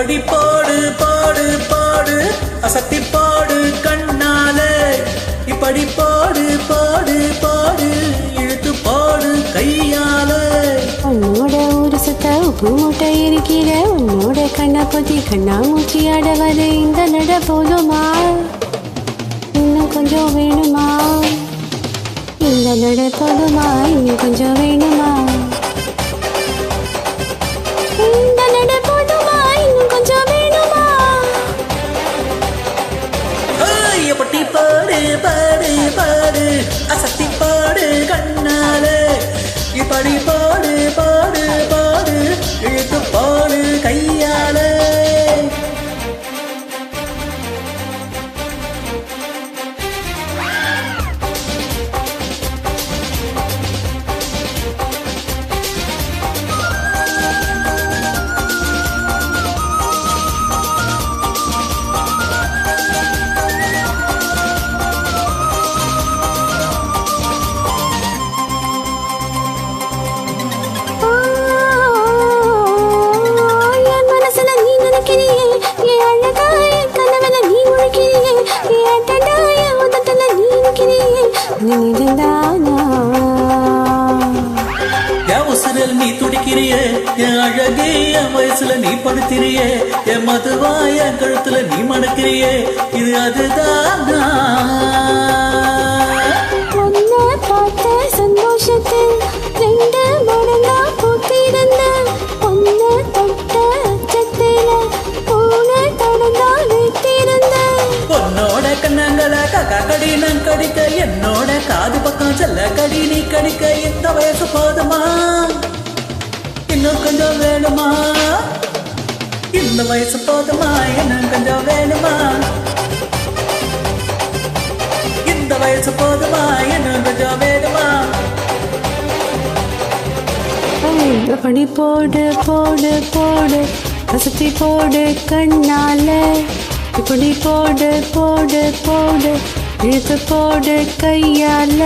அப்படி பாடு பாடு பாடு அசத்தி பாடு கண்ணாலே இப்படி பாடு பாடு பாடு இழுத்து பாடு கையாலே உன்னோட ஒரு சுத்த உப்பு மூட்டை இருக்கிற உன்னோட கண்ணை பத்தி கண்ணாமூச்சி ஆட வர இந்த நட போதுமா இன்னும் கொஞ்சம் வேணுமா இந்த நட போதுமா இன்னும் கொஞ்சம் வேணுமா இந்த நட போதுமா இன்னும் கொஞ்சம் வேணுமா அப்படி பாடு பாடு பாடு அசத்தி பாடு கண்ணாலே இப்படி பாடு பாடு பாடு இழுத்து பாடு கையாலே நீ துடிக்கிறியே என் அழகே என் வயசுல நீ படுத்திரியே என் மதுவா என் கழுத்துல நீ மணக்கிறியே இது அதுதான் பார்த்த சந்தோஷத்தில் ரெண்டு மடங்கா பூத்திருந்த ஒன்ன தொட்ட அச்சத்தில போன தொடர்ந்தா வைத்திருந்த உன்னோட கண்ணங்களை காக்கா கடி நான் கடிக்க என்னோட காது பக்கம் செல்ல கடி நீ கடிக்க இந்த வயசு போதுமா இன்னும் கொஞ்சம் வேணுமா இந்த வயசு போதுமா இன்னும் கொஞ்சம் வேணுமா இந்த வயசு போதுமா இன்னும் கொஞ்சம் வேணுமா படி போடு போடு போடு வசதி போடு கண்ணால இப்படி போடு போடு போடு இழுத்து போடு கையால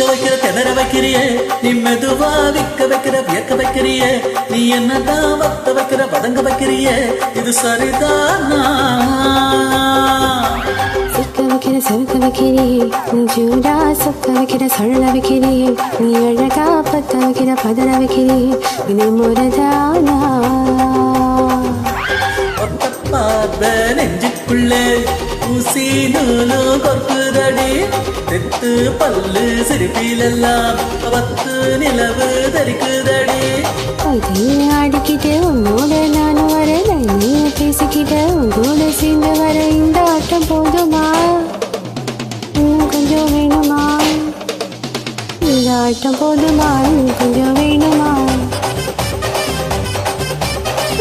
வைக்கிற திணற வைக்கிறியே நீ மெதுவா விக்க வைக்கிற வியக்க வைக்கிறியே நீ என்னதான் வத்த வைக்கிற வதங்க வைக்கிறியே இது சரிதானா சிக்க வைக்கிற சறுக்க வைக்கிறியே நீ ஜூடா சொக்க வைக்கிற சழல வைக்கிறியே நீ அழகா பத்த வைக்கிற பதற வைக்கிறியே இது முறைதானா பார்த்த நெஞ்சுக்குள்ளே ஊசி நூலு கொக்குதடி தெத்து பல்லு சிரிப்பிலெல்லாம் பத்து நிலவு தரிக்குதடி ஆடிக்கிட்டு உன்னோட நானும் வர நீ பேசிக்கிட்ட உங்களோட சேர்ந்து வர இந்த ஆட்டம் போதுமா இன்னும் கொஞ்சம் வேணுமா இந்த ஆட்டம் போதுமா இன்னும் கொஞ்சம் வேணுமா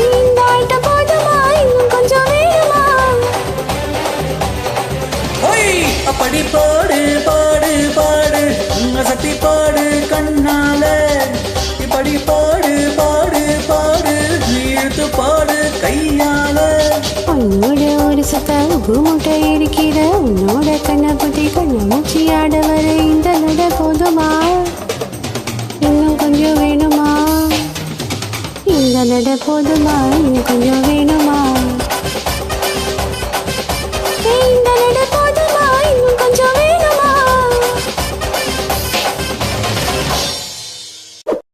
இந்த ஆட்டம் போதுமா இன்னும் கொஞ்சம் வேணுமா அப்படி பாடு பாடு பாடு சக்தி பாடு கண்ணால இப்படி பாடு பாடு பாடு இழுத்து பாடு கையால உன்னோட ஒரு சுத்த உப்பு மூட்டை இருக்கிற உன்னோட கண்ணை பத்தி கண்ணாமூச்சி ஆட வர இந்த நட போதுமா இன்னும் கொஞ்சம் வேணுமா இந்த நட போதுமா இன்னும் கொஞ்சம் வேணுமா இந்த நட